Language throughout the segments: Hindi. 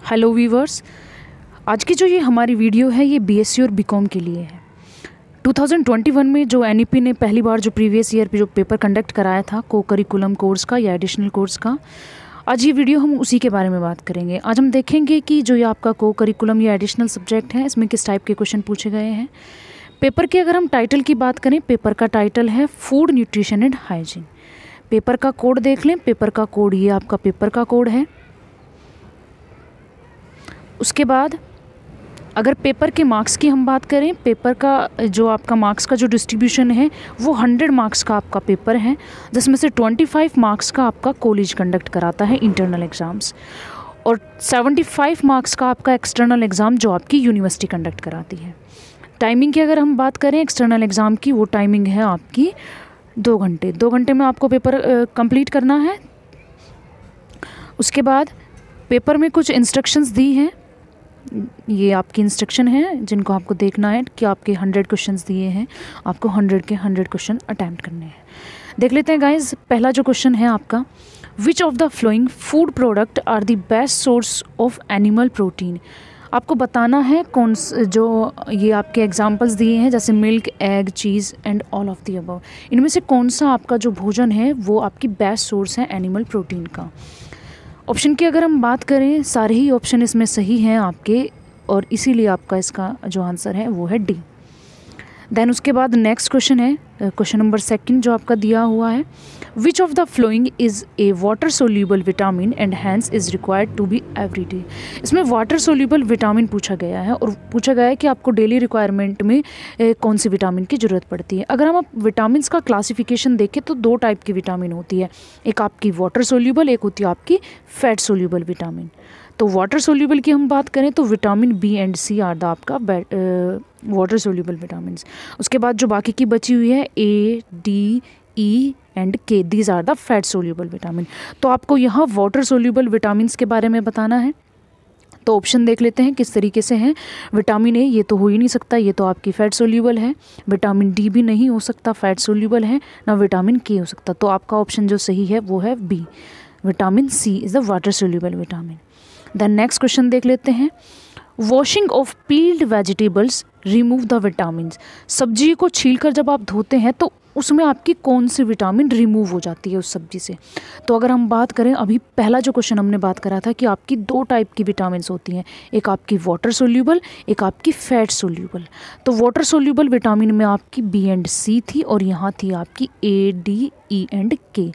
हेलो वीवर्स, आज की जो ये हमारी वीडियो है ये बीएससी और बीकॉम के लिए है। 2021 में जो एनईपी ने पहली बार जो प्रीवियस ईयर पे जो पेपर कंडक्ट कराया था को करिकुलम कोर्स का या एडिशनल कोर्स का, आज ये वीडियो हम उसी के बारे में बात करेंगे। आज हम देखेंगे कि जो ये आपका को करिकुलम या एडिशनल सब्जेक्ट है इसमें किस टाइप के क्वेश्चन पूछे गए हैं। पेपर के अगर हम टाइटल की बात करें, पेपर का टाइटल है food nutrition and hygiene. Paper का कोड देख लें, पेपर का कोड ये आपका पेपर का कोड है। उसके बाद अगर पेपर के मार्क्स की हम बात करें, पेपर का जो आपका मार्क्स का जो डिस्ट्रीब्यूशन है वो 100 मार्क्स का आपका पेपर है, जिसमें से 25 मार्क्स का आपका कॉलेज कंडक्ट कराता है इंटरनल एग्ज़ाम्स, और 75 मार्क्स का आपका एक्सटर्नल एग्ज़ाम जो आपकी यूनिवर्सिटी कंडक्ट कराती है। टाइमिंग की अगर हम बात करें एक्सटर्नल एग्ज़ाम की, वो टाइमिंग है आपकी 2 घंटे। 2 घंटे में आपको पेपर कंप्लीट करना है। उसके बाद पेपर में कुछ इंस्ट्रक्शंस दी हैं, ये आपकी इंस्ट्रक्शन है जिनको आपको देखना है कि आपके 100 क्वेश्चंस दिए हैं, आपको 100 के 100 क्वेश्चन अटैम्प्ट करने हैं। देख लेते हैं गाइज। पहला जो क्वेश्चन है आपका, which of the following food product are the best source of animal protein. आपको बताना है कौन जो ये आपके एग्जांपल्स दिए हैं जैसे milk, egg, cheese and all of the above, इनमें से कौन सा आपका जो भोजन है वो आपकी बेस्ट सोर्स है एनिमल प्रोटीन का। ऑप्शन की अगर हम बात करें, सारे ही ऑप्शन इसमें सही हैं आपके, और इसीलिए आपका इसका जो आंसर है वो है डी। देन उसके बाद नेक्स्ट क्वेश्चन है क्वेश्चन नंबर 2 जो आपका दिया हुआ है, which of the following is a water soluble vitamin and hence is required to be every day. इसमें वाटर सोल्यूबल विटामिन पूछा गया है और पूछा गया है कि आपको डेली रिक्वायरमेंट में कौन सी विटामिन की ज़रूरत पड़ती है। अगर हम आप विटामिन्स का क्लासिफिकेशन देखें तो 2 टाइप की विटामिन होती है, एक आपकी वाटर सोल्यूबल, एक होती है आपकी फैट सोल्यूबल विटामिन। तो वाटर सोल्यूबल की हम बात करें तो vitamin B and C are the आपका वाटर सोल्यूबल विटामिन। उसके बाद जो बाकी की बची हुई है A, D, E and K, these are the fat soluble vitamin. तो आपको यहाँ वाटर सोल्यूबल विटामिन के बारे में बताना है। तो ऑप्शन देख लेते हैं किस तरीके से हैं। विटामिन ए ये तो हो ही नहीं सकता, ये तो आपकी फैट सोल्यूबल है। विटामिन डी भी नहीं हो सकता, फैट सोल्यूबल है ना। विटामिन के हो सकता। तो आपका ऑप्शन जो सही है वो है B, vitamin C is the water soluble vitamin. Then next question देख लेते हैं, washing of peeled vegetables remove the vitamins. सब्जी को छीलकर जब आप धोते हैं तो उसमें आपकी कौन सी विटामिन रिमूव हो जाती है उस सब्जी से। तो अगर हम बात करें, अभी पहला जो क्वेश्चन हमने बात करा था कि आपकी 2 टाइप की विटामिन्स होती हैं, एक आपकी वाटर सोल्यूबल, एक आपकी फैट सोल्यूबल। तो वाटर सोल्यूबल विटामिन में आपकी बी एंड सी थी और यहाँ थी आपकी ए, डी, ई एंड के।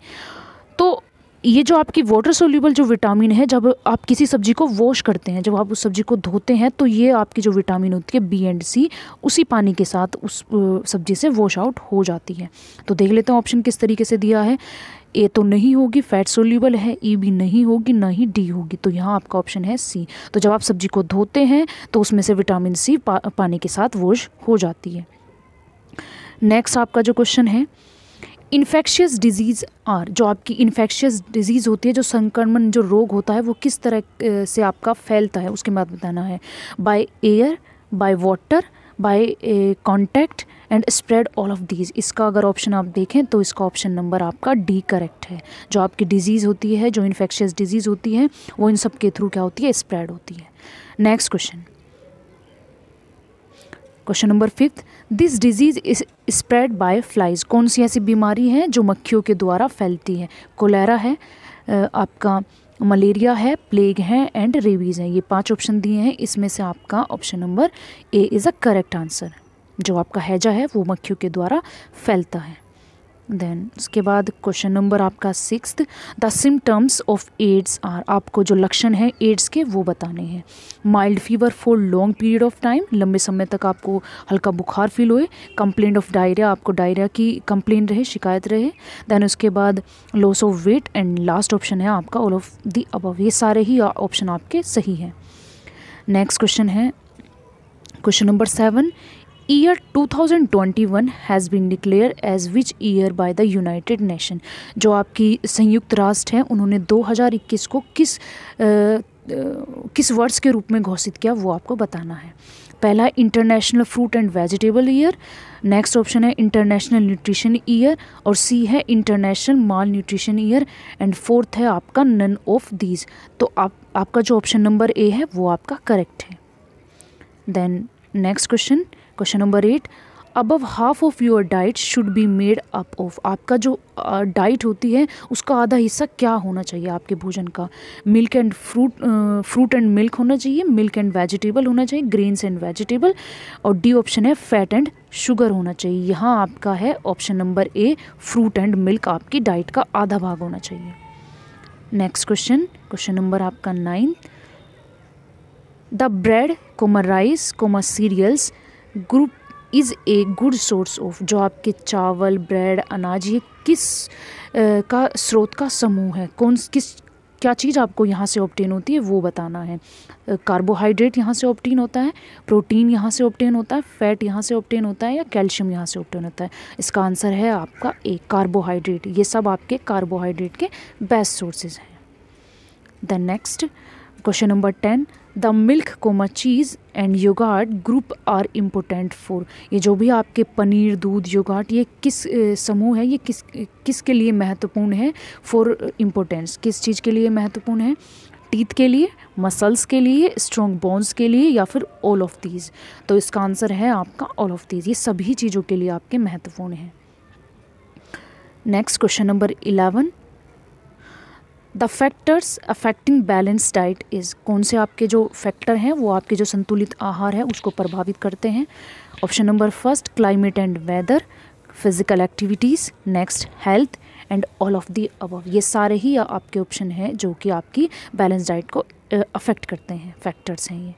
तो ये जो आपकी वाटर सोल्यूबल जो विटामिन है, जब आप किसी सब्जी को वॉश करते हैं, जब आप उस सब्जी को धोते हैं तो ये आपकी जो विटामिन होती है बी एंड सी उसी पानी के साथ उस सब्जी से वॉश आउट हो जाती है। तो देख लेते हैं ऑप्शन किस तरीके से दिया है। ए तो नहीं होगी, फैट सोल्यूबल है, ई भी नहीं होगी, ना ही डी होगी। तो यहाँ आपका ऑप्शन है सी। तो जब आप सब्जी को धोते हैं तो उसमें से विटामिन सी पानी के साथ वॉश हो जाती है। नेक्स्ट आपका जो क्वेश्चन है, इन्फेक्शियस डिजीज़ आर, जो आपकी इन्फेक्शियस डिजीज़ होती है, जो संक्रमण जो रोग होता है वो किस तरह से आपका फैलता है उसके बाद बताना है। By air, by water, by contact and spread all of these. इसका अगर ऑप्शन आप देखें तो इसका ऑप्शन नंबर आपका डी करेक्ट है। जो आपकी डिजीज़ होती है, जो इन्फेक्शियस डिजीज़ होती है, वो इन सब के थ्रू क्या होती है, स्प्रेड होती है। Next question, question number 5, this disease is spread by flies. कौन सी ऐसी बीमारी है जो मक्खियों के द्वारा फैलती है। कोलेरा है, आपका मलेरिया है, प्लेग है एंड रेबीज़ है। ये 5 ऑप्शन दिए हैं, इसमें से आपका option number A is a correct answer. जो आपका हैजा है वो मक्खियों के द्वारा फैलता है। देन उसके बाद क्वेश्चन नंबर आपका 6, the symptoms of AIDS are. आपको जो लक्षण हैं एड्स के वो बताने हैं। Mild fever for long period of time, लंबे समय तक आपको हल्का बुखार फील होए। कंप्लेंट ऑफ डायरिया, आपको डायरिया की कंप्लेंट रहे, शिकायत रहे। देन उसके बाद loss of weight and last option है आपका ऑल ऑफ द अबव। ये सारे ही ऑप्शन आपके सही हैं। नेक्स्ट क्वेश्चन है question number 7, year 2021 has been declare as which year by the United Nation. जो आपकी संयुक्त राष्ट्र है उन्होंने 2021 को किस किस वर्ष के रूप में घोषित किया वो आपको बताना है। पहला है international fruit and vegetable year, next option है इंटरनेशनल न्यूट्रिशन ईयर, और सी है international mall nutrition year, and fourth है आपका नन ऑफ दीज। तो आपका जो ऑप्शन नंबर ए है वो आपका करेक्ट है। Then next question number 8, above half of your diet should be made up of. आपका जो डाइट होती है उसका आधा हिस्सा क्या होना चाहिए आपके भोजन का? Milk and fruit and milk होना चाहिए, मिल्क एंड वेजिटेबल होना चाहिए, ग्रेन्स एंड वेजिटेबल, और डी ऑप्शन है फैट एंड शुगर होना चाहिए। यहाँ आपका है option number A, fruit and milk आपकी डाइट का आधा भाग होना चाहिए। नेक्स्ट क्वेश्चन नंबर आपका 9, the bread, rice, cereals group is a good source of. जो आपके चावल, ब्रेड, अनाज, ये किस का स्रोत का समूह है? क्या चीज़ आपको यहाँ से ऑब्टेन होती है वो बताना है। कार्बोहाइड्रेट यहाँ से ऑब्टेन होता है, प्रोटीन यहाँ से ऑब्टेन होता है, फैट यहाँ से ऑब्टेन होता है, या कैल्शियम यहाँ से ऑब्टेन होता है? इसका आंसर है आपका ए, कार्बोहाइड्रेट। ये सब आपके कार्बोहाइड्रेट के बेस्ट सोर्सेज हैं। The next question number 10, the milk, cheese and yoghurt group are important for. ये जो भी आपके पनीर, दूध, योगार्ट, ये किस समूह है, ये किसके लिए महत्वपूर्ण है? फॉर इम्पोर्टेंस, किस चीज़ के लिए महत्वपूर्ण है? टीथ के लिए, मसल्स के लिए, स्ट्रॉन्ग बोन्स के लिए, या फिर ऑल ऑफ दीज? तो इसका आंसर है आपका ऑल ऑफ दीज। ये सभी चीज़ों के लिए आपके महत्वपूर्ण है। Next question number 11, the factors affecting balance diet is. कौन से आपके जो फैक्टर हैं वो आपके जो संतुलित आहार है उसको प्रभावित करते हैं? Option number first, climate and weather, physical activities, next health, and all of the above. ये सारे ही आपके ऑप्शन हैं जो कि आपकी बैलेंस डाइट को अफेक्ट करते हैं, फैक्टर्स हैं ये।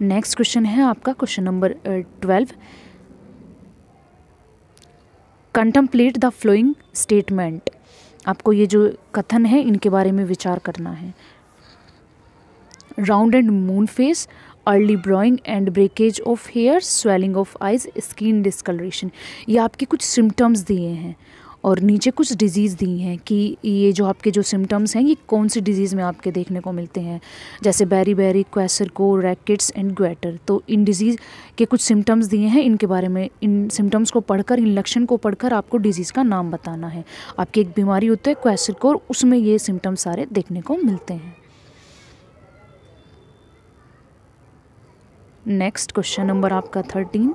नेक्स्ट क्वेश्चन है आपका question number 12, contemplate the following statement. आपको ये जो कथन है इनके बारे में विचार करना है। Round and moon face, early browning and breakage of hair, swelling of eyes, skin discolouration. ये आपके कुछ सिम्टम्स दिए हैं और नीचे कुछ डिजीज़ दी हैं कि ये जो आपके जो सिम्टम्स हैं ये कौन सी डिजीज़ में आपके देखने को मिलते हैं, जैसे बेरी, क्वेसरकोर, रैकेट्स एंड ग्वेटर। तो इन डिजीज़ के कुछ सिम्टम्स दिए हैं, इनके बारे में, इन सिम्टम्स को पढ़कर, इन लक्षण को पढ़कर आपको डिजीज़ का नाम बताना है। आपकी एक बीमारी होती है क्वेसरकोर, उसमें ये सिम्टम्स सारे देखने को मिलते हैं। नेक्स्ट क्वेश्चन नंबर आपका 13,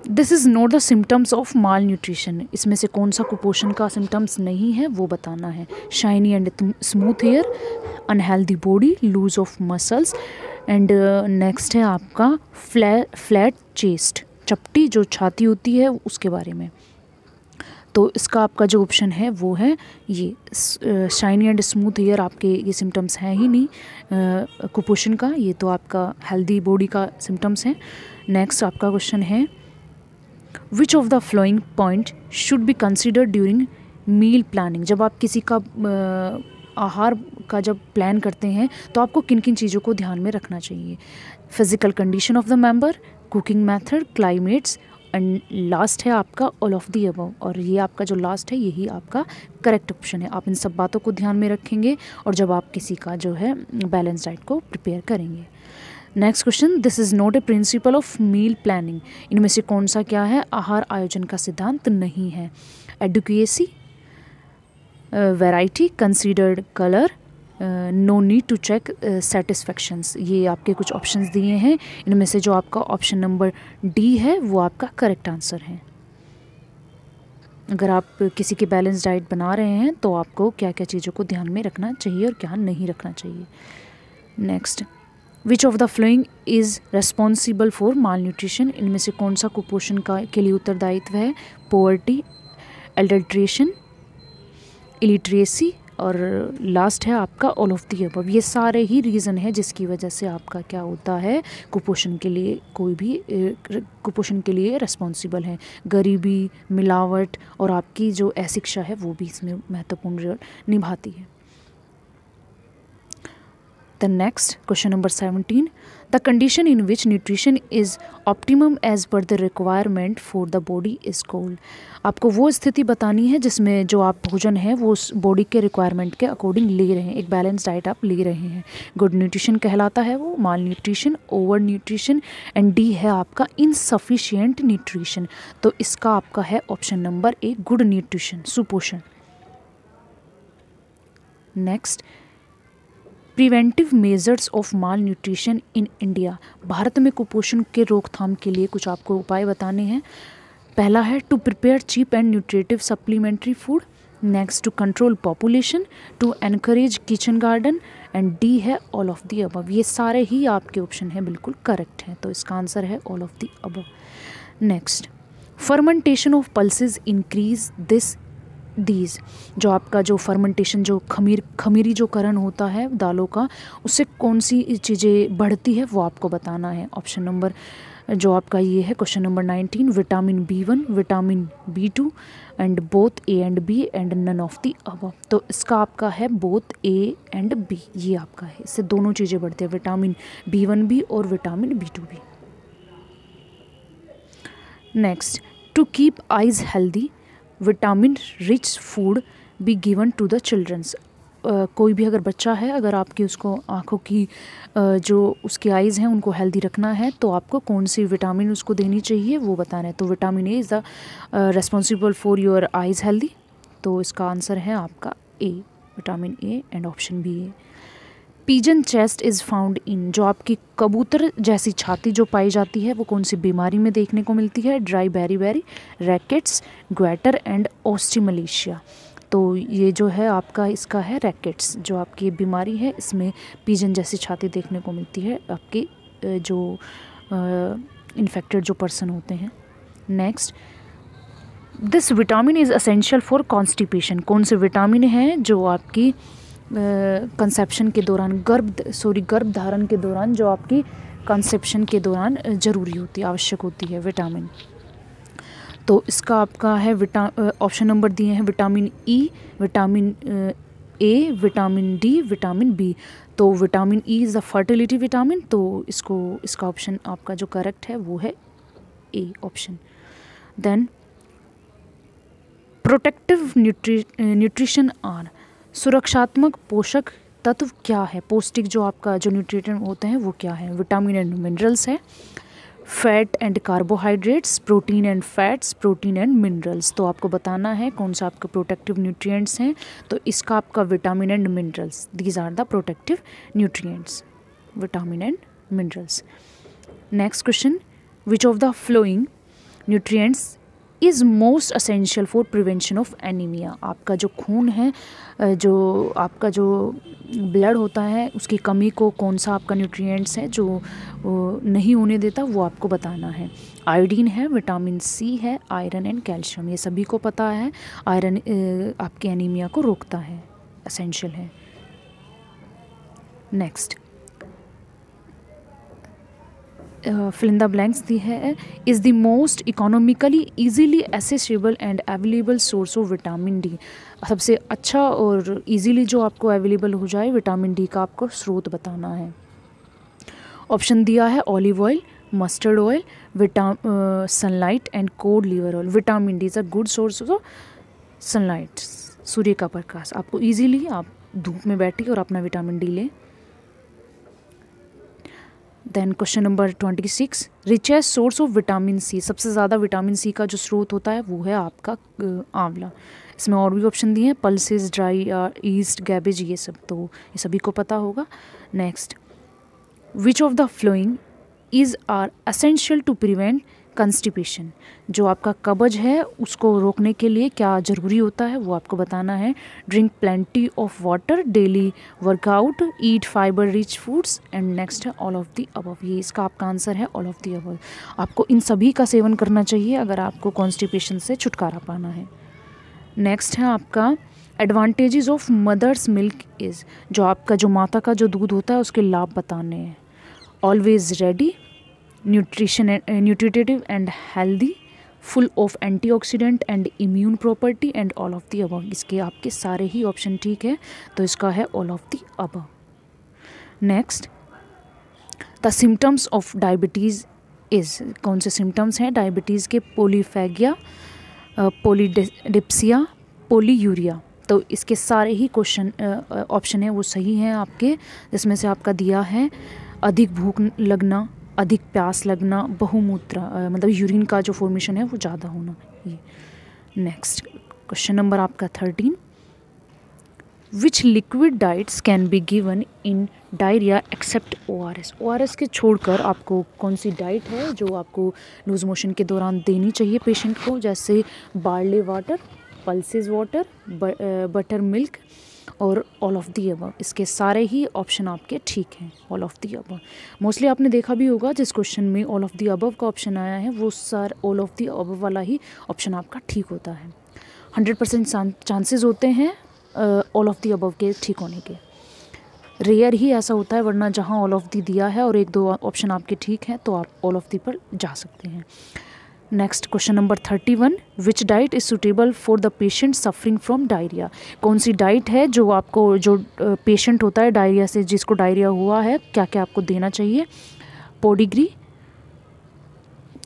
this is not the symptoms of mall nutrition. इसमें से कौन सा कुपोषण का सिम्टम्स नहीं है वो बताना है। Shiny and smooth hair, unhealthy body, loose of muscles, and next है आपका फ्लैट चेस्ट, चपटी जो छाती होती है उसके बारे में। तो इसका आपका जो ऑप्शन है वो है ये, शाइनी एंड स्मूथ हेयर आपके ये सिम्टम्स हैं ही नहीं कुपोषण का, ये तो आपका हेल्दी बॉडी का सिम्टम्स है। नेक्स्ट आपका क्वेश्चन है, which of the following point should be consider during meal planning. जब आप किसी का आहार का जब प्लान करते हैं तो आपको किन किन चीज़ों को ध्यान में रखना चाहिए? Physical condition of the member, cooking method, climates, and last है आपका ऑल ऑफ दी अबव। और ये आपका जो लास्ट है यही आपका करेक्ट ऑप्शन है। आप इन सब बातों को ध्यान में रखेंगे और जब आप किसी का जो है बैलेंस डाइट को प्रिपेयर करेंगे। Next question, this is not a principle of meal planning. इनमें से कौन सा क्या है? आहार आयोजन का सिद्धांत नहीं है। Adequacy, variety, considered colour, no need to check satisfactions. ये आपके कुछ ऑप्शंस दिए हैं, इनमें से जो आपका ऑप्शन नंबर डी है वो आपका करेक्ट आंसर है। अगर आप किसी की बैलेंस डाइट बना रहे हैं तो आपको क्या क्या चीज़ों को ध्यान में रखना चाहिए और क्या नहीं रखना चाहिए। Next, which of the following is responsible for mall nutrition. इनमें से कौन सा कुपोषण के लिए उत्तरदायित्व है? पोवर्टी, एडल्ट्रेशन, इलिटरेसी, और लास्ट है आपका ऑल ऑफ दी अबव। ये सारे ही रीज़न है जिसकी वजह से आपका क्या होता है, कुपोषण के लिए कोई भी कुपोषण के लिए रिस्पॉन्सिबल है। गरीबी, मिलावट और आपकी जो अशिक्षा है वो भी इसमें महत्वपूर्ण रोल निभाती है। The next question number 17, the condition in which nutrition is optimum as per the requirement for the body is called. आपको वो स्थिति बतानी है जिसमें जो आप भोजन है वो उस बॉडी के रिक्वायरमेंट के अकॉर्डिंग ले रहे हैं, एक बैलेंस डाइट आप ले रहे हैं। गुड न्यूट्रिशन कहलाता है वो, malnutrition, over nutrition, and D है आपका इनसफिशिएंट न्यूट्रिशन। तो इसका आपका है option number A, good nutrition, सुपोषण। Next, preventive measures of malnutrition in India. Bharat में कुपोषण के रोकथाम के लिए कुछ आपको उपाय बताने हैं। पहला है to prepare cheap and nutritive supplementary food. Next, to control population, to encourage kitchen garden, and D है ऑल ऑफ द अबव। ये सारे ही आपके ऑप्शन हैं बिल्कुल करेक्ट हैं, तो इसका आंसर है all of the above. Next, fermentation of pulses increase these. जो आपका जो फर्मेंटेशन, जो खमीरी जो करण होता है दालों का, उससे कौन सी चीज़ें बढ़ती है वो आपको बताना है। ऑप्शन नंबर जो आपका ये है question number 19, vitamin B1, vitamin B2 and both A and B and none of the above. तो इसका आपका है बोथ ए एंड बी, ये आपका है, इससे दोनों चीज़ें बढ़ती है, विटामिन B1 भी और विटामिन B2 भी। Next, to keep eyes healthy, vitamin rich food be given to the childrens. कोई भी अगर बच्चा है, अगर आपकी उसको आँखों की जो उसकी आइज़ हैं उनको हेल्दी रखना है तो आपको कौन सी विटामिन उसको देनी चाहिए वो बताना है। तो vitamin A is the responsible for your eyes healthy, तो इसका आंसर है आपका A, vitamin A, and option B है। Pigeon chest is found in. जो आपकी कबूतर जैसी छाती जो पाई जाती है वो कौन सी बीमारी में देखने को मिलती है। Dry beriberi, rickets, goitre and osteomalacia. तो ये जो है आपका इसका है रैकेट्स, जो आपकी बीमारी है इसमें पिजन जैसी छाती देखने को मिलती है आपकी जो इन्फेक्टेड जो पर्सन होते हैं। Next, this vitamin is essential for constipation. कौन से विटामिन हैं जो आपकी कंसेप्शन के दौरान, गर्भ धारण के दौरान, जो आपकी कंसेप्शन के दौरान ज़रूरी होती है, आवश्यक होती है विटामिन। तो इसका आपका है ऑप्शन नंबर दिए हैं vitamin E, vitamin A, vitamin D, vitamin B. तो vitamin E is the fertility vitamin, तो इसका ऑप्शन आपका जो करेक्ट है वो है A option. Then protective nutrition are. सुरक्षात्मक पोषक तत्व क्या है, पौष्टिक जो आपका जो न्यूट्रिएंट होते हैं वो क्या है। विटामिन एंड मिनरल्स है, fat and carbohydrates, protein and fats, protein and minerals. तो आपको बताना है कौन सा आपका प्रोटेक्टिव न्यूट्रिएंट्स हैं। तो इसका आपका vitamin and minerals, these are the protective nutrients, vitamin and minerals. Next question, which of the following nutrients is most essential for prevention of anaemia. आपका जो खून है, जो आपका जो ब्लड होता है उसकी कमी को कौन सा आपका न्यूट्रिएंट्स है जो नहीं होने देता वो आपको बताना है। आयोडीन है, विटामिन सी है, आयरन एंड कैल्शियम, ये सभी को पता है। आयरन आपके एनीमिया को रोकता है, असेंशियल है। Next, fill in the blanks दी है, is the most economically easily accessible and available source of vitamin D. सबसे अच्छा और इजीली जो आपको अवेलेबल हो जाए विटामिन डी का आपको स्रोत बताना है। ऑप्शन दिया है olive oil, mustard oil, sunlight and cod liver oil. Vitamin D is a good source of sunlight, सूर्य का प्रकाश। आपको ईजीली आप धूप में बैठिए और अपना विटामिन डी लें। Then question number 26, richest source of vitamin C. सबसे ज़्यादा विटामिन सी का जो स्रोत होता है वो है आपका आंवला। इसमें और भी ऑप्शन दिए हैं, पल्सेस, ड्राई, ईस्ट, गैबेज, ये सब, तो ये सभी को पता होगा। Next, which of the following is are essential to prevent constipation. जो आपका कब्ज है उसको रोकने के लिए क्या ज़रूरी होता है वो आपको बताना है। Drink plenty of water, daily workout, eat fibre rich foods, and next है ऑल ऑफ द अबव। ये इसका आपका आंसर है ऑल ऑफ द अबव। आपको इन सभी का सेवन करना चाहिए अगर आपको कॉन्स्टिपेशन से छुटकारा पाना है। नेक्स्ट है आपका advantages of mother's milk is. जो आपका जो माता का जो दूध होता है उसके लाभ बताने हैं। Always ready, nutritive and healthy, full of antioxidant and immune property, and all of the above. इसके आपके सारे ही ऑप्शन ठीक है, तो इसका है all of the above. Next, the symptoms of diabetes is, कौन से सिम्टम्स हैं डायबिटीज़ के? पोलीफैगिया, पोलीडिप्सिया, पोलीयूरिया। तो इसके सारे ही क्वेश्चन ऑप्शन है वो सही हैं आपके, जिसमें से आपका दिया है अधिक भूख लगना, अधिक प्यास लगना, बहुमूत्र मतलब यूरिन का जो फॉर्मेशन है वो ज़्यादा होना। ये नेक्स्ट क्वेश्चन नंबर आपका 13, which liquid diets can be given in diarrhoea except ORS? ORS के छोड़कर आपको कौन सी डाइट है जो आपको लूज मोशन के दौरान देनी चाहिए पेशेंट को? जैसे barley water, pulses water, butter milk और ऑल ऑफ दी अबव। इसके सारे ही ऑप्शन आपके ठीक हैं, all of the above. Mostly आपने देखा भी होगा जिस क्वेश्चन में ऑल ऑफ दी अबव का ऑप्शन आया है वो sir all of the above वाला ही ऑप्शन आपका ठीक होता है। 100% चांसेस होते हैं ऑल ऑफ दी अबव के ठीक होने के, रेयर ही ऐसा होता है, वरना जहाँ ऑल ऑफ दी दिया है और 1-2 ऑप्शन आपके ठीक हैं तो आप ऑल ऑफ दी पर जा सकते हैं। Next question number 31, which diet is suitable for the patient suffering from diarrhoea? कौन सी डाइट है जो आपको, जो पेशेंट होता है डायरिया से, जिसको डायरिया हुआ है, क्या क्या आपको देना चाहिए? पोडिग्री,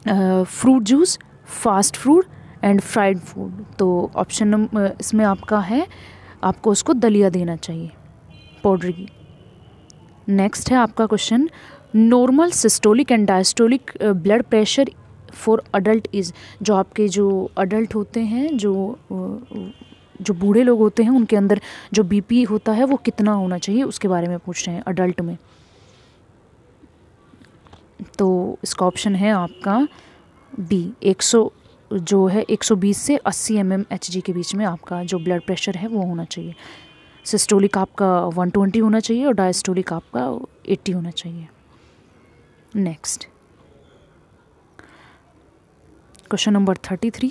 fruit juice, fast food and fried food. तो ऑप्शन नंबर इसमें आपका है, आपको उसको दलिया देना चाहिए, पोडिग्री। नेक्स्ट है आपका question, normal systolic and diastolic blood pressure for adult is? जो आपके जो अडल्ट होते हैं, जो बूढ़े लोग होते हैं, उनके अंदर जो बीपी होता है वो कितना होना चाहिए, उसके बारे में पूछ रहे हैं अडल्ट में। तो इसका ऑप्शन है आपका बी, 120 से 80 mmHg के बीच में आपका जो ब्लड प्रेशर है वो होना चाहिए। सिस्टोलिक आपका 120 होना चाहिए और डायस्टोलिक आपका 80 होना चाहिए। Next question number 33,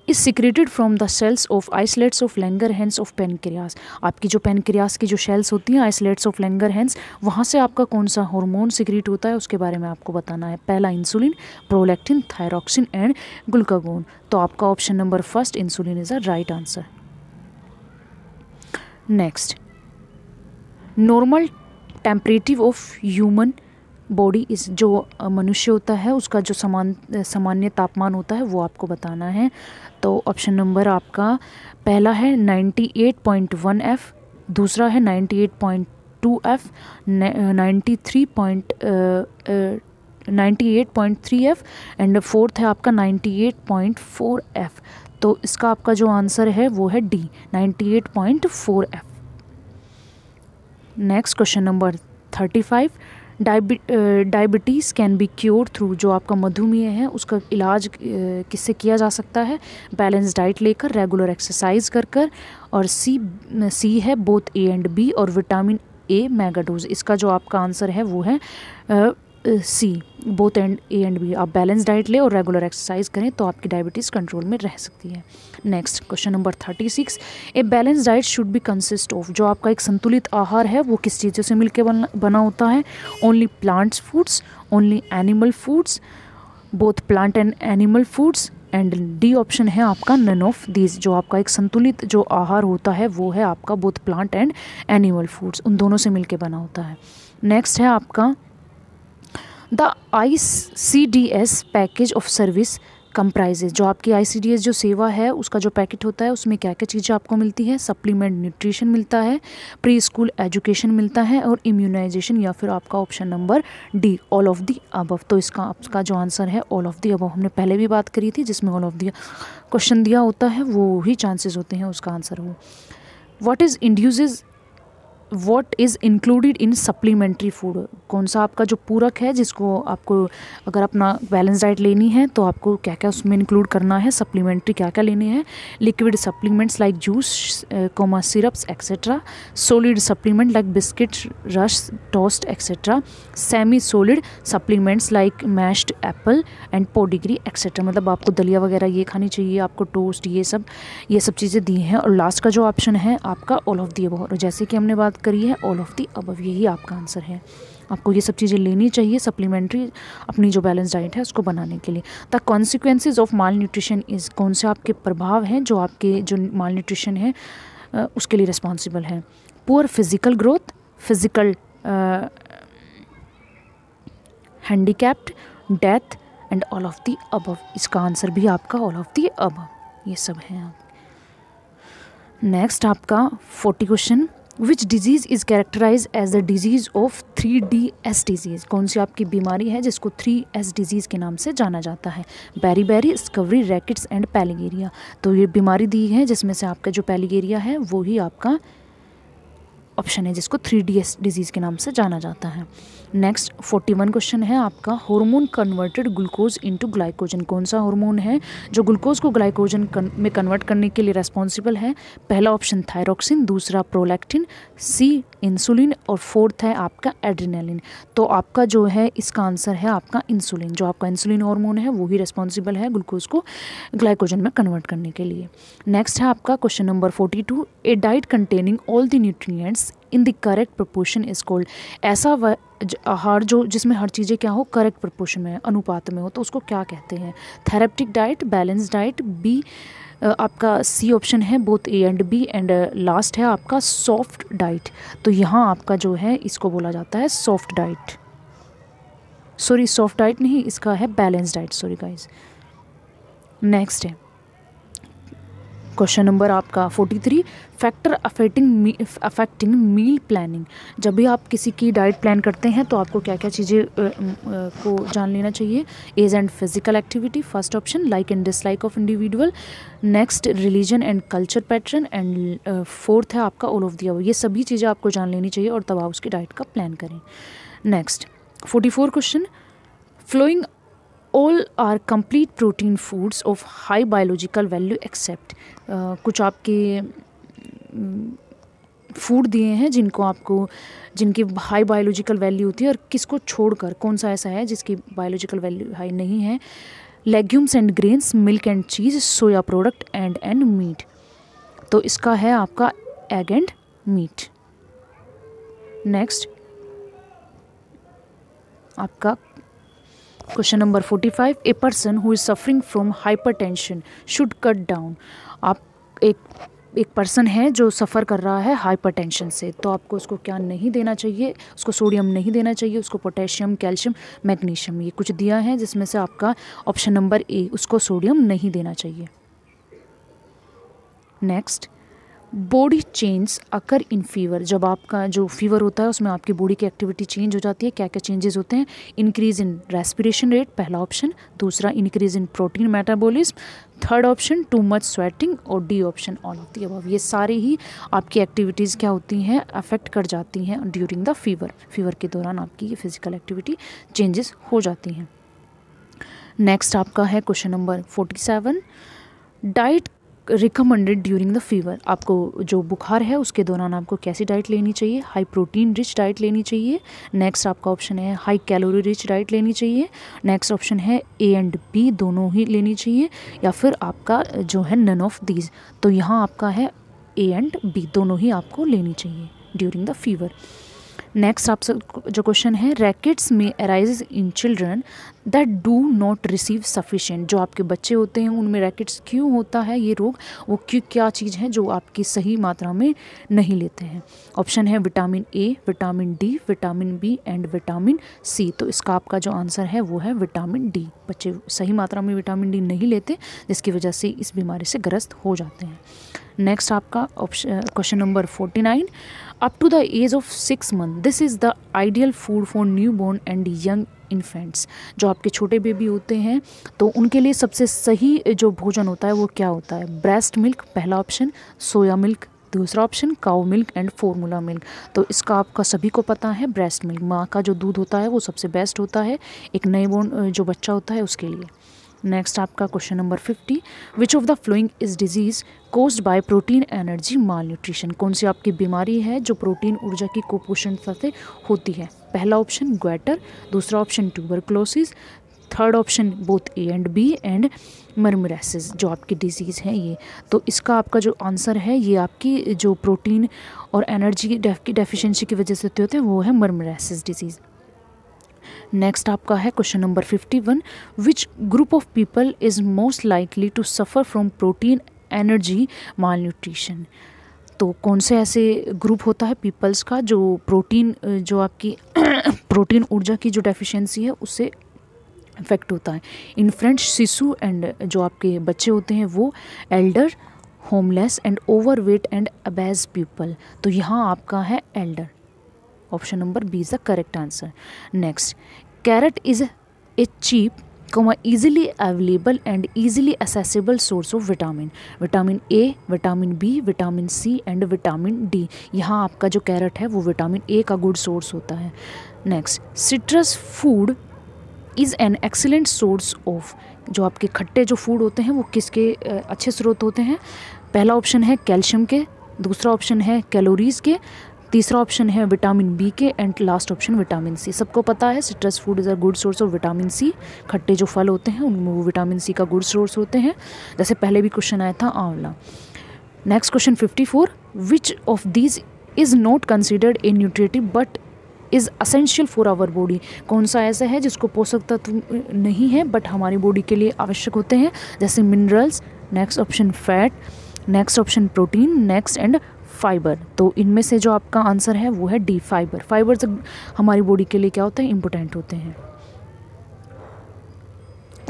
is secreted from the cells of islets of Langerhans of pancreas? आपकी जो पेनक्रियास की जो शेल्स होती हैं, आइसलेट्स ऑफ लैंगरहैंस, वहाँ से आपका कौन सा हार्मोन सिक्रेट होता है उसके बारे में आपको बताना है। पहला insulin, prolactin, thyroxine and glucagon. तो आपका option number first insulin is a right answer. Next, normal temperature of human body इस, जो मनुष्य होता है उसका जो सामान्य तापमान होता है वो आपको बताना है। तो ऑप्शन नंबर आपका पहला है 98.1 F, दूसरा है 98.2 F, 98.3 F एंड फोर्थ है आपका 98.4 F। तो इसका आपका जो आंसर है वो है D, 98.4 F। Next question number 35, diabetes can be cured through? जो आपका मधुमेह है उसका इलाज किससे किया जा सकता है? बैलेंस डाइट लेकर, रेगुलर एक्सरसाइज कर और सी है बोथ ए एंड बी और विटामिन ए मेगाडोज। इसका जो आपका आंसर है वो है C, both A and B. आप बैलेंस डाइट लें और रेगुलर एक्सरसाइज करें तो आपकी डायबिटीज़ कंट्रोल में रह सकती है। Next question number 36, a balance diet should B consist of? जो आपका एक संतुलित आहार है वो किस चीज़ों से मिलकर बना होता है? Only plants foods, only animal foods, both plant and animal foods and D option है आपका नन ऑफ दीज। जो आपका एक संतुलित जो आहार होता है वो है आपका both plant and animal foods, उन दोनों से मिलकर बना होता है। नेक्स्ट है आपका the ICDS package of service comprises? जो आपकी ICDS जो सेवा है उसका जो पैकेट होता है उसमें क्या क्या चीज़ें आपको मिलती है? सप्लीमेंट न्यूट्रिशन मिलता है, प्री स्कूल एजुकेशन मिलता है और इम्यूनाइजेशन, या फिर आपका option number D all of the above. तो इसका आपका जो आंसर है ऑल ऑफ दी अबव। हमने पहले भी बात करी थी, जिसमें ऑल ऑफ दी क्वेश्चन दिया होता है वो ही चांसेस होते हैं उसका आंसर हो। What is included in supplementary food? कौन सा आपका जो पूरक है जिसको आपको अगर अपना बैलेंस डाइट लेनी है तो आपको क्या क्या उसमें इंक्लूड करना है, सप्लीमेंट्री क्या क्या लेने हैं? Liquid supplements like juice, syrups etcetera, solid supplement like biscuit, rusk, toast etcetera, semi solid supplements like mashed apple and पोडिग्री एक्सेट्रा। मतलब आपको दलिया वगैरह ये खानी चाहिए, आपको टोस्ट, ये सब चीज़ें दी हैं। और लास्ट का जो ऑप्शन है आपका ऑल ऑफ दी अबव। और जैसे कि हमने बात करी है ऑल ऑफ दी अबव, यही आपका आंसर है। आपको ये सब चीज़ें लेनी चाहिए सप्लीमेंट्री अपनी जो बैलेंस डाइट है उसको बनाने के लिए। The consequences of mall nutrition is? कौन से आपके प्रभाव हैं जो आपके जो माल न्यूट्रिशन है उसके लिए रिस्पॉन्सिबल है? Poor physical growth, physical handicapped, death and all of the above. इसका आंसर भी आपका ऑल ऑफ द अबव, ये सब है आप। नेक्स्ट आपका 40 question, which disease is characterise as the disease of 3DS disease. कौन सी आपकी बीमारी है जिसको 3S डिजीज़ के नाम से जाना जाता है? Beriberi, scurvy, rickets and pellagra. तो ये बीमारी दी है जिसमें से आपका जो पैलिगेरिया है वो ही आपका ऑप्शन है जिसको 3DS डिजीज़ के नाम से जाना जाता है। नेक्स्ट 41 क्वेश्चन है आपका, hormone converted glucose into glycogen. कौन सा हार्मोन है जो ग्लूकोज को ग्लाइकोजन में कन्वर्ट करने के लिए रेस्पॉन्सिबल है? पहला ऑप्शन थायरोक्सिन, दूसरा प्रोलैक्टिन, सी इंसुलिन और फोर्थ है आपका एड्रेनालिन। तो आपका जो है इसका आंसर है आपका इंसुलिन। जो आपका इंसुलिन हार्मोन है वो ही रिस्पॉन्सिबल है ग्लूकोज को ग्लाइकोजन में कन्वर्ट करने के लिए। नेक्स्ट है आपका question number 42, A diet containing all the nutrients in the correct proportion is called. ऐसा आहार जो जिसमें हर चीज़ें क्या हो, करेक्ट प्रोपोर्शन में, अनुपात में हो, तो उसको क्या कहते हैं? Therapeutic diet, balance diet, B आपका सी ऑप्शन है both A and B, and last है आपका सॉफ्ट डाइट। तो यहाँ आपका जो है इसको बोला जाता है soft diet, sorry soft diet नहीं, इसका है balance diet, sorry guys. Next है क्वेश्चन नंबर आपका 43, फैक्टर अफेक्टिंग मील प्लानिंग। जब भी आप किसी की डाइट प्लान करते हैं तो आपको क्या क्या चीज़ें को जान लेना चाहिए? Age and physical activity, first option, like and dislike of individual, next religion and culture pattern, and fourth है आपका ऑल ऑफ द अबव। ये सभी चीज़ें आपको जान लेनी चाहिए और तब आप उसकी डाइट का प्लान करें। Next 44 question, following all are complete protein foods of high biological value except. कुछ आपके फूड दिए हैं जिनकी हाई बायोलॉजिकल वैल्यू होती है, और किसको छोड़कर कौन सा ऐसा है जिसकी बायोलॉजिकल वैल्यू हाई नहीं है? Legumes and grains, milk and cheese, soya product and meat. तो इसका है आपका एग एंड मीट। नेक्स्ट आपका question number 45, a person who is suffering from hypertension should cut down. आप एक पर्सन है जो सफ़र कर रहा है हाइपरटेंशन से, तो आपको उसको क्या नहीं देना चाहिए? उसको सोडियम नहीं देना चाहिए, उसको पोटेशियम, कैल्शियम, मैग्नीशियम, ये कुछ दिया है जिसमें से आपका ऑप्शन नंबर ए, उसको सोडियम नहीं देना चाहिए। नेक्स्ट, बॉडी चेंज अकर इन फीवर। जब आपका जो फीवर होता है उसमें आपकी बॉडी की एक्टिविटी चेंज हो जाती है। क्या क्या चेंजेस होते हैं? इंक्रीज इन रेस्पिरेशन रेट, पहला ऑप्शन, दूसरा increase in protein metabolism, third option too much sweating, और D option all of the above. ये सारे ही आपकी एक्टिविटीज़ क्या होती हैं, अफेक्ट कर जाती हैं ड्यूरिंग द फीवर। फीवर के दौरान आपकी ये फिजिकल एक्टिविटी चेंजेस हो जाती हैं। नेक्स्ट आपका है question number 47, diet recommended during the fever. आपको जो बुखार है उसके दौरान आपको कैसी डाइट लेनी चाहिए? हाई प्रोटीन रिच डाइट लेनी चाहिए। नेक्स्ट आपका ऑप्शन है हाई कैलोरी रिच डाइट लेनी चाहिए। नेक्स्ट ऑप्शन है ए एंड बी दोनों ही लेनी चाहिए, या फिर आपका जो है नन ऑफ दीज। तो यहाँ आपका है ए एंड बी दोनों ही आपको लेनी चाहिए ड्यूरिंग द फीवर। नेक्स्ट आपसे जो क्वेश्चन है, रैकेट्स में arise in children that do not receive sufficient. जो आपके बच्चे होते हैं उनमें रैकेट्स क्यों होता है ये रोग, वो क्या चीज़ है जो आपकी सही मात्रा में नहीं लेते हैं? ऑप्शन है vitamin A, vitamin D, vitamin B and vitamin C. तो इसका आपका जो आंसर है वो है विटामिन डी। बच्चे सही मात्रा में विटामिन डी नहीं लेते जिसकी वजह से इस बीमारी से ग्रस्त हो जाते हैं। नेक्स्ट आपका option question number 49, up to the age of 6 month this is the ideal food for newborn and young infants. जो आपके छोटे बेबी होते हैं तो उनके लिए सबसे सही जो भोजन होता है वो क्या होता है? ब्रेस्ट मिल्क पहला ऑप्शन, सोया मिल्क दूसरा option, cow milk and formula milk. तो इसका आपका सभी को पता है ब्रेस्ट मिल्क, माँ का जो दूध होता है वो सबसे बेस्ट होता है एक नए बॉर्न जो बच्चा होता है उसके लिए। नेक्स्ट आपका question number 50, which of the following is disease caused by protein energy mall nutrition. कौन सी आपकी बीमारी है जो प्रोटीन ऊर्जा की कुपोषणता से होती है? पहला ऑप्शन ग्वेटर, दूसरा option tuberculosis, third option both A and B and marasmus. जो आपकी डिजीज़ है ये, तो इसका आपका जो आंसर है ये आपकी जो प्रोटीन और एनर्जी की डेफिशिएंसी की वजह से होते हैं वो है मर्मरेसिस डिजीज़। नेक्स्ट आपका है question number 51, which group of people is most likely to suffer from protein energy malnutrition. तो कौन से ऐसे ग्रुप होता है पीपल्स का जो प्रोटीन, जो आपकी प्रोटीन ऊर्जा की जो डेफिशिएंसी है उससे इफेक्ट होता है। इन्फेंट, शिशु एंड जो आपके बच्चे होते हैं वो, elder, homeless and overweight and obese people. तो यहाँ आपका है elder, option number B is the correct answer. Next, carrot is a cheap easily available and easily accessible source of vitamin, vitamin A, vitamin B, vitamin C and vitamin D. यहाँ आपका जो कैरेट है वो विटामिन ए का गुड सोर्स होता है। Next, citrus food is an excellent source of, जो आपके खट्टे जो फूड होते हैं वो किसके अच्छे स्रोत होते हैं? पहला ऑप्शन है कैल्शियम के, दूसरा ऑप्शन है कैलोरीज के, तीसरा ऑप्शन है vitamin B K and last option vitamin C. सबको पता है citrus food is a good source of vitamin C. खट्टे जो फल होते हैं उनमें वो विटामिन सी का गुड सोर्स होते हैं, जैसे पहले भी क्वेश्चन आया था आंवला। Next question 54, which of these is not considered a nutritive but is essential for our body? कौन सा ऐसा है जिसको पोषक तत्व नहीं है बट हमारी बॉडी के लिए आवश्यक होते हैं? जैसे minerals, next option fat, next option protein, next and fibre. तो इनमें से जो आपका आंसर है वो है डी, फाइबर। फाइबर हमारी बॉडी के लिए क्या होते हैं? इंपॉर्टेंट होते हैं।